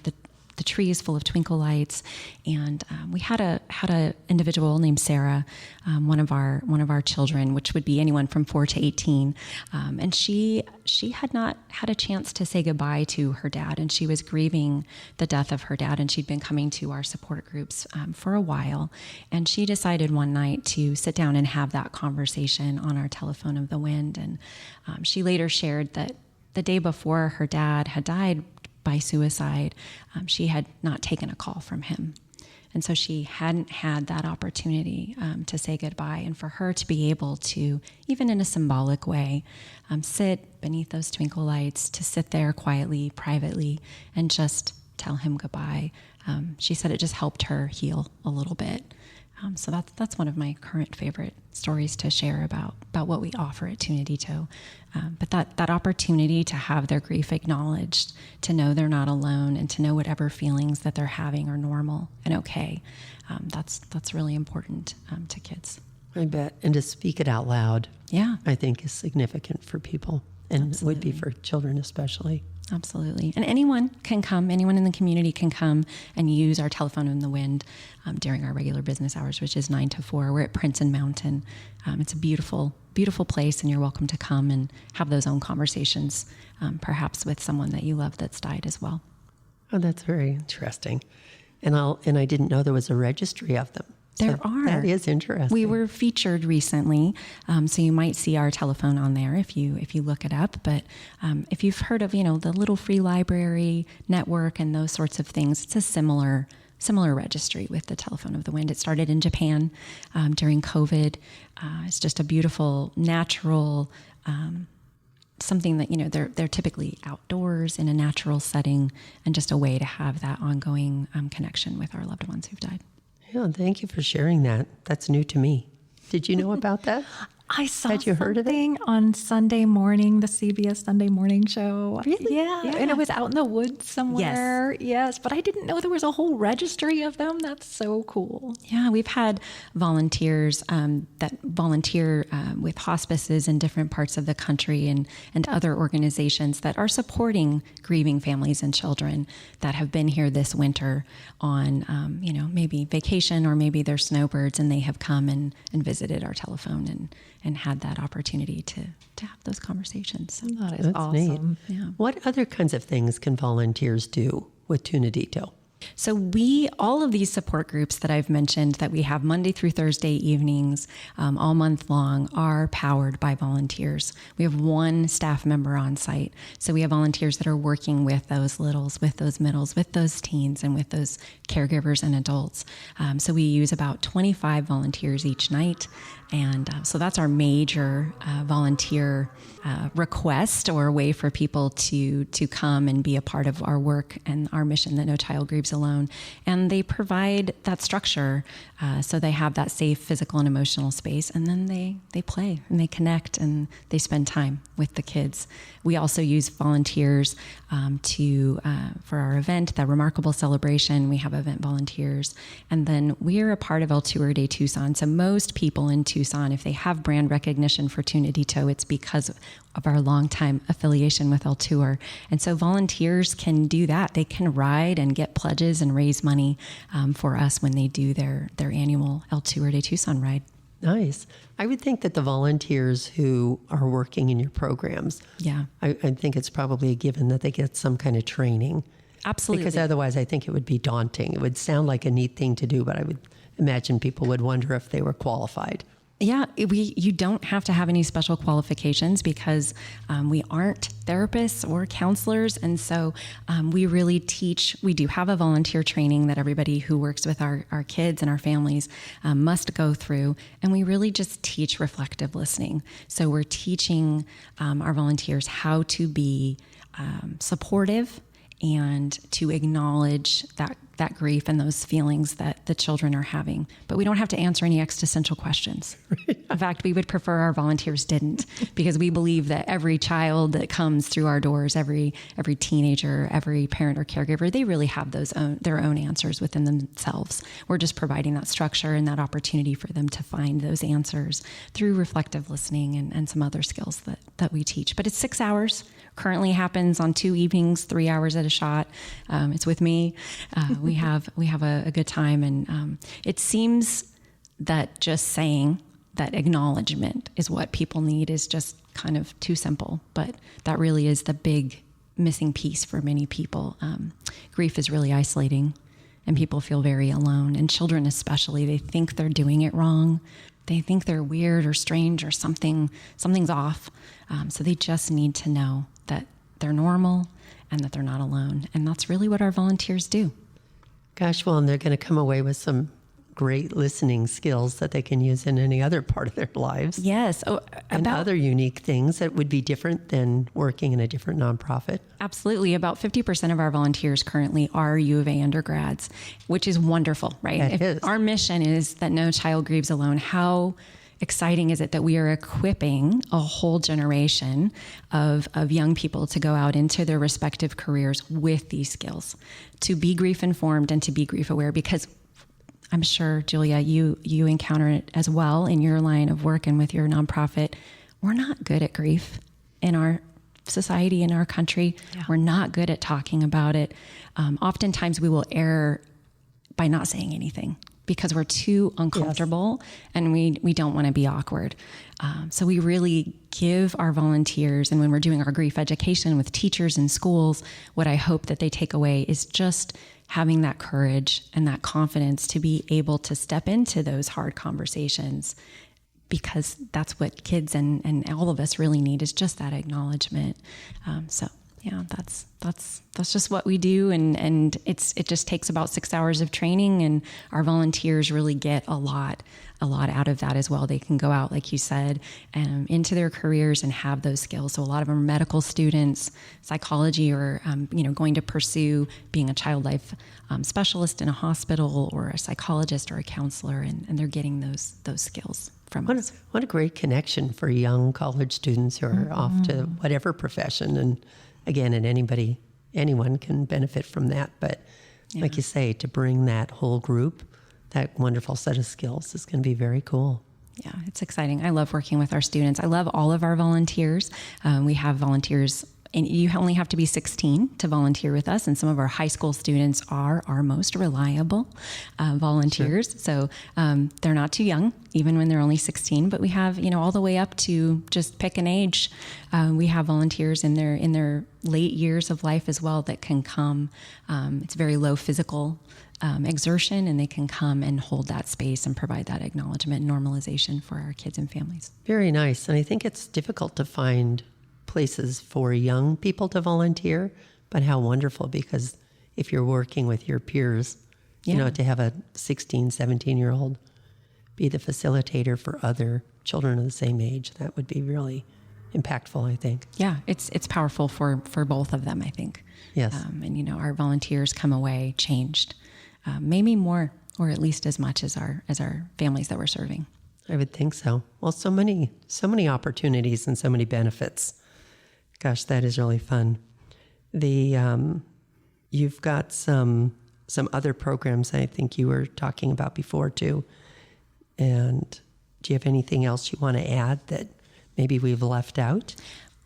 B: the trees full of twinkle lights. And we had a individual named Sarah, one of our children, which would be anyone from 4 to 18. And she had not had a chance to say goodbye to her dad, and she was grieving the death of her dad, and she'd been coming to our support groups for a while. And she decided one night to sit down and have that conversation on our telephone of the wind. And she later shared that the day before her dad had died by suicide, she had not taken a call from him. And so she hadn't had that opportunity to say goodbye. And for her to be able to, even in a symbolic way, sit beneath those twinkle lights, to sit there quietly, privately, and just tell him goodbye, she said it just helped her heal a little bit. So that's one of my current favorite stories to share about what we offer at Tunadito. But that opportunity to have their grief acknowledged, to know they're not alone, and to know whatever feelings that they're having are normal and okay, that's really important to kids.
A: I bet. And to speak it out loud,
B: Yeah.
A: I think is significant for people, and it would be for children especially.
B: Absolutely. And anyone can come, anyone in the community can come and use our telephone in the wind during our regular business hours, which is 9 to 4. We're at Prince and Mountain. It's a beautiful, beautiful place, and you're welcome to come and have those own conversations, perhaps with someone that you love that's died as well.
A: Oh, that's very interesting. And I didn't know there was a registry of them.
B: There
A: So
B: are.
A: That is interesting.
B: We were featured recently, so you might see our telephone on there if you look it up. But if you've heard of the Little Free Library Network and those sorts of things, it's a similar registry with the Telephone of the Wind. It started in Japan during COVID. It's just a beautiful, natural something that they're typically outdoors in a natural setting, and just a way to have that ongoing connection with our loved ones who've died.
A: Yeah, thank you for sharing that. That's new to me. Did you know about that?
C: I saw
A: Had you heard of it?
C: something on Sunday morning, the CBS Sunday morning show.
A: Really?
C: Yeah. And it was out in the woods somewhere. Yes. But I didn't know there was a whole registry of them. That's so cool.
B: Yeah, we've had volunteers that volunteer with hospices in different parts of the country, and other organizations that are supporting grieving families and children that have been here this winter on, maybe vacation, or maybe they're snowbirds, and they have come and visited our telephone and had that opportunity to have those conversations. So,
C: That is
A: That's
C: awesome.
A: neat.
B: Yeah.
A: What other kinds of things can volunteers do with Tunadito?
B: So all of these support groups that I've mentioned that we have Monday through Thursday evenings, all month long, are powered by volunteers. We have one staff member on site. So we have volunteers that are working with those littles, with those middles, with those teens, and with those caregivers and adults. So we use about 25 volunteers each night. And so that's our major volunteer request, or a way for people to come and be a part of our work and our mission that No Child Grieves Alone. And they provide that structure, so they have that safe physical and emotional space, and then they play and they connect and they spend time with the kids. We also use volunteers for our event, the Remarkable Celebration. We have event volunteers. And then we're a part of El Tour de Tucson. So most people in Tucson, if they have brand recognition for Tunadito, it's because of our longtime affiliation with El Tour. And so volunteers can do that. They can ride and get pledges and raise money for us when they do their annual El Tour de Tucson ride.
A: Nice. I would think that the volunteers who are working in your programs,
B: Yeah,
A: I think it's probably a given that they get some kind of training.
B: absolutely.
A: Because otherwise I think it would be daunting. It would sound like a neat thing to do, but I would imagine people would wonder if they were qualified.
B: Yeah, you don't have to have any special qualifications, because we aren't therapists or counselors. And so we really teach. We do have a volunteer training that everybody who works with our kids and our families must go through. And we really just teach reflective listening. So we're teaching our volunteers how to be supportive and to acknowledge that grief and those feelings that the children are having. But we don't have to answer any existential questions. In fact, we would prefer our volunteers didn't, because we believe that every child that comes through our doors, every teenager, every parent or caregiver, they really have their own answers within themselves. We're just providing that structure and that opportunity for them to find those answers through reflective listening and some other skills that we teach. But it's 6 hours currently happens on 2 evenings, 3 hours at a shot. It's with me. We have a good time, and it seems that just saying that acknowledgement is what people need is just kind of too simple, but that really is the big missing piece for many people. Grief is really isolating, and people feel very alone, and children especially. They think they're doing it wrong. They think they're weird or strange or something's off. So they just need to know that they're normal and that they're not alone. And that's really what our volunteers do.
A: Gosh, well, and they're going to come away with some great listening skills that they can use in any other part of their lives.
B: Yes.
A: And other unique things that would be different than working in a different nonprofit.
B: Absolutely. About 50% of our volunteers currently are U of A undergrads, which is wonderful, right?
A: It is.
B: Our mission is that no child grieves alone. How exciting is it that we are equipping a whole generation of young people to go out into their respective careers with these skills, to be grief informed and to be grief aware? Because I'm sure, Julia, you encounter it as well in your line of work and with your nonprofit. We're not good at grief in our society, in our country. Yeah. We're not good at talking about it. Oftentimes we will err by not saying anything because we're too uncomfortable. Yes. And we don't want to be awkward. So we really give our volunteers, and when we're doing our grief education with teachers in schools, what I hope that they take away is just having that courage and that confidence to be able to step into those hard conversations, because that's what kids and all of us really need, is just that acknowledgement. So yeah, that's just what we do. And it just takes about 6 hours of training, and our volunteers really get a lot out of that as well. They can go out, like you said, into their careers and have those skills. So a lot of them are medical students, psychology, or, going to pursue being a child life specialist in a hospital, or a psychologist or a counselor. And they're getting those skills from us.
A: What a great connection for young college students who are off to whatever profession. And again, anyone can benefit from that. But like you say, to bring that whole group, that wonderful set of skills, is going to be very cool.
B: Yeah, it's exciting. I love working with our students. I love all of our volunteers. We have volunteers, and you only have to be 16 to volunteer with us. And some of our high school students are our most reliable volunteers. Sure. So they're not too young, even when they're only 16. But we have, all the way up to, just pick an age. We have volunteers in their late years of life as well that can come. It's very low physical exertion, and they can come and hold that space and provide that acknowledgement and normalization for our kids and families.
A: Very nice. And I think it's difficult to find places for young people to volunteer, but how wonderful, because if you're working with your peers, to have a 16, 17-year-old be the facilitator for other children of the same age, that would be really impactful, I think.
B: Yeah, it's powerful for both of them, I think.
A: Yes.
B: And our volunteers come away changed, maybe more, or at least as much as our families that we're serving.
A: I would think so. Well, so many opportunities and so many benefits. Gosh, that is really fun. You've got some other programs I think you were talking about before too. And do you have anything else you want to add that maybe we've left out?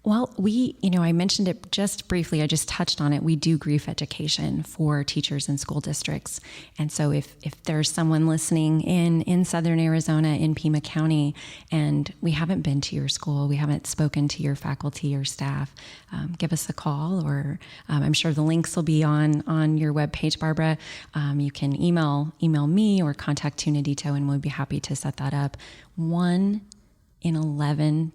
B: Well, I mentioned it just briefly. I just touched on it. We do grief education for teachers in school districts. And so if there's someone listening in Southern Arizona, in Pima County, and we haven't been to your school, we haven't spoken to your faculty or staff, give us a call, or I'm sure the links will be on your webpage, Barbara. You can email me or contact Tunadito, and we'll be happy to set that up. 1 in 11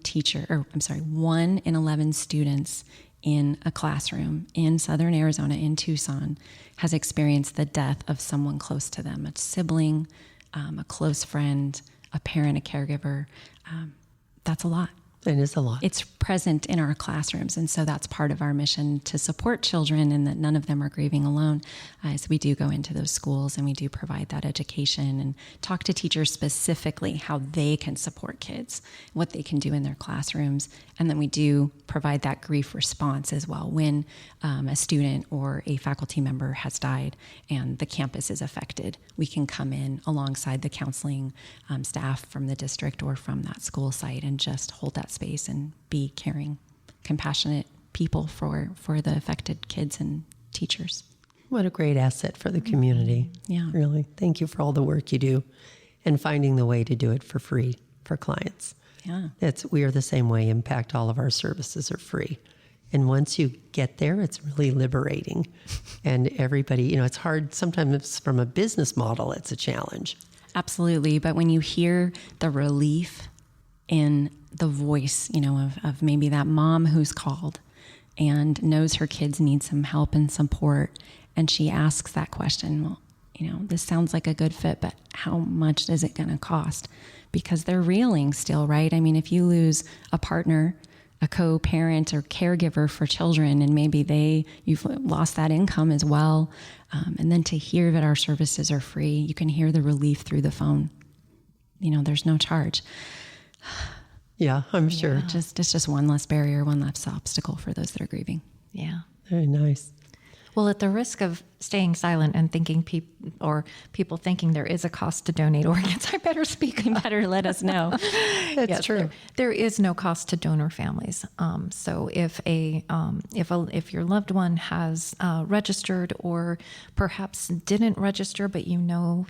B: students in a classroom in Southern Arizona, in Tucson, has experienced the death of someone close to them, a sibling, a close friend, a parent, a caregiver. That's a lot.
A: It is a lot.
B: It's present in our classrooms. And so that's part of our mission, to support children and that none of them are grieving alone. So we do go into those schools and we do provide that education and talk to teachers specifically how they can support kids, what they can do in their classrooms. And then we do provide that grief response as well when a student or a faculty member has died and the campus is affected. We can come in alongside the counseling staff from the district or from that school site and just hold that space and be caring, compassionate people for the affected kids and teachers.
A: What a great asset for the community.
B: Yeah.
A: Really. Thank you for all the work you do and finding the way to do it for free for clients.
B: Yeah.
A: We are the same way. Impact, all of our services are free. And once you get there, it's really liberating. And everybody, it's hard. Sometimes from a business model, it's a challenge.
B: Absolutely. But when you hear the relief in the voice, of maybe that mom who's called and knows her kids need some help and support, and she asks that question, well, this sounds like a good fit, but how much is it going to cost? Because they're reeling still, right? I mean, if you lose a partner, a co-parent or caregiver for children, and maybe you've lost that income as well. And then to hear that our services are free, you can hear the relief through the phone. There's no charge.
A: Yeah, I'm sure.
B: It's just one less barrier, one less obstacle for those that are grieving.
C: Yeah.
A: Very nice.
C: Well, at the risk of staying silent and thinking people thinking there is a cost to donate organs, I better speak.
B: You better let us know.
A: That's true.
C: There is no cost to donor families. So if your loved one has registered or perhaps didn't register, but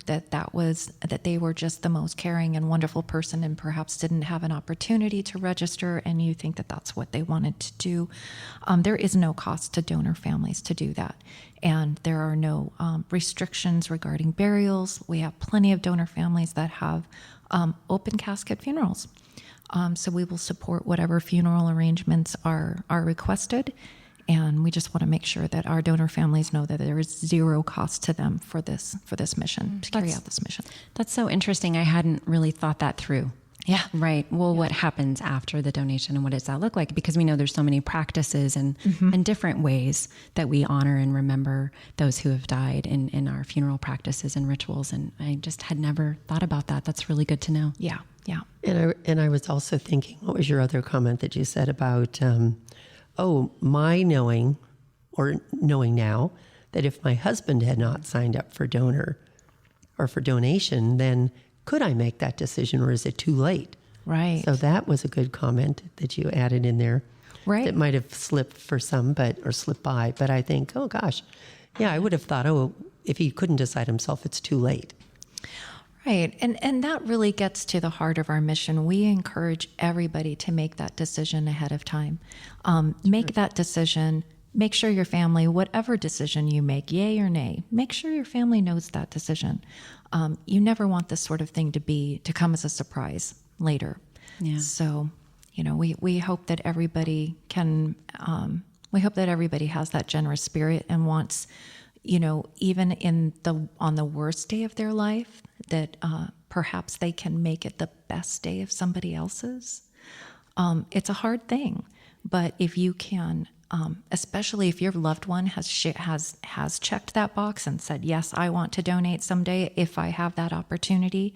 C: that they were just the most caring and wonderful person, and perhaps didn't have an opportunity to register, and you think that that's what they wanted to do, there is no cost to donor families to do that. And there are no restrictions regarding burials. We have plenty of donor families that have open casket funerals. So we will support whatever funeral arrangements are requested. And we just want to make sure that our donor families know that there is zero cost to them for this mission, to carry out this mission.
B: That's so interesting. I hadn't really thought that through.
C: Yeah.
B: Right. Well, what happens after the donation, and what does that look like? Because we know there's so many practices and different ways that we honor and remember those who have died in our funeral practices and rituals. And I just had never thought about that. That's really good to know.
C: Yeah. Yeah.
A: And I was also thinking, what was your other comment that you said about, my knowing now that if my husband had not signed up for donor or for donation, then could I make that decision, or is it too late?
C: Right.
A: So that was a good comment that you added in there.
C: Right.
A: That might have slipped for some, or slipped by. But I think, oh gosh, yeah, I would have thought, if he couldn't decide himself, it's too late.
C: Right. And that really gets to the heart of our mission. We encourage everybody to make that decision ahead of time. Make that decision. Make sure your family, whatever decision you make, yay or nay, make sure your family knows that decision. You never want this sort of thing to come as a surprise later.
B: Yeah.
C: So, we hope that everybody has that generous spirit and wants, even on the worst day of their life, that perhaps they can make it the best day of somebody else's. It's a hard thing, but if you can, especially if your loved one has checked that box and said, yes, I want to donate someday if I have that opportunity,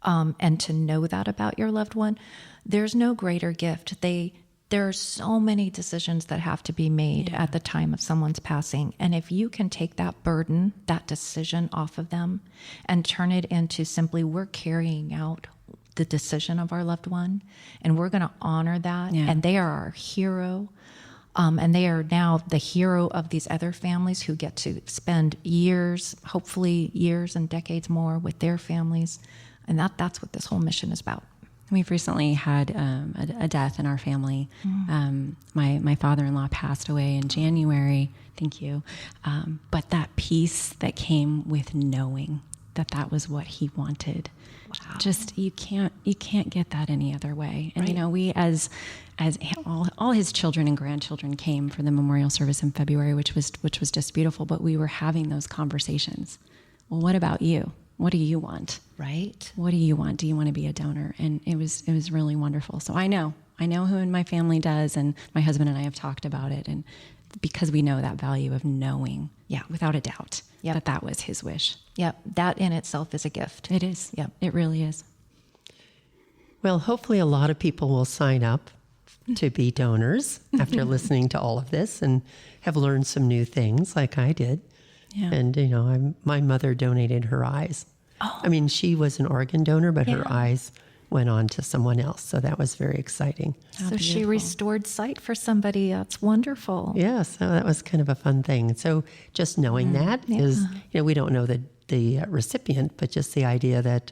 C: and to know that about your loved one, there's no greater gift. There are so many decisions that have to be made at the time of someone's passing. And if you can take that burden, that decision off of them and turn it into simply, we're carrying out the decision of our loved one, and we're going to honor that.
B: Yeah.
C: And they are our hero. And they are now the hero of these other families who get to spend years, hopefully years and decades more with their families. And that's what this whole mission is about.
B: We've recently had a death in our family. My father-in-law passed away in January. Thank you. But that peace that came with knowing that was what he wanted. Wow. Just you can't get that any other way. And
C: right.
B: We as all his children and grandchildren came for the memorial service in February, which was just beautiful. But we were having those conversations. Well, what about you? What do you want?
C: Right.
B: What do you want? Do you want to be a donor? And it was really wonderful. So I know who in my family does, and my husband and I have talked about it. And because we know that value of knowing, without a doubt, that was his wish.
C: Yep. That in itself is a gift.
B: It is. Yep. It really is.
A: Well, hopefully a lot of people will sign up to be donors after listening to all of this and have learned some new things like I did.
B: Yeah.
A: And, my mother donated her eyes. Oh. I mean, she was an organ donor, but her eyes went on to someone else. So that was very exciting.
C: So she restored sight for somebody. That's wonderful.
A: Yeah, so that was kind of a fun thing. So just knowing that is, we don't know the recipient, but just the idea that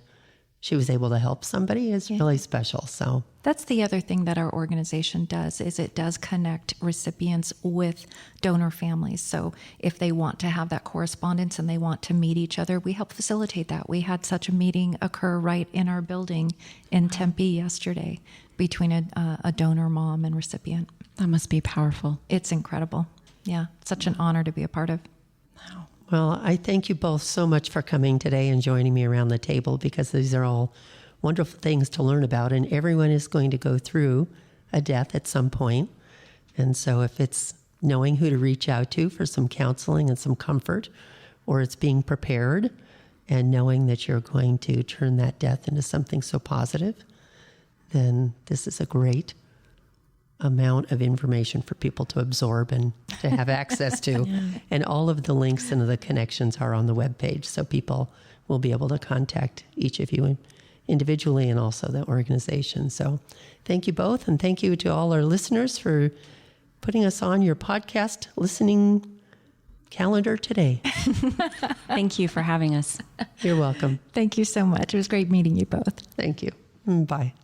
A: she was able to help somebody is really special. So
C: that's the other thing that our organization does, is it does connect recipients with donor families. So if they want to have that correspondence and they want to meet each other, we help facilitate that. We had such a meeting occur right in our building in Tempe yesterday between a donor mom and recipient.
B: That must be powerful.
C: It's incredible. Yeah, such an honor to be a part of.
B: Wow.
A: Well, I thank you both so much for coming today and joining me around the table, because these are all wonderful things to learn about, and everyone is going to go through a death at some point. And so if it's knowing who to reach out to for some counseling and some comfort, or it's being prepared and knowing that you're going to turn that death into something so positive, then this is a great amount of information for people to absorb and to have access to. And all of the links and the connections are on the webpage, so people will be able to contact each of you individually and also the organization. So thank you both, and thank you to all our listeners for putting us on your podcast listening calendar today.
B: Thank you for having us.
A: You're welcome.
C: Thank you so much. It was great meeting you both.
A: Thank you. Bye.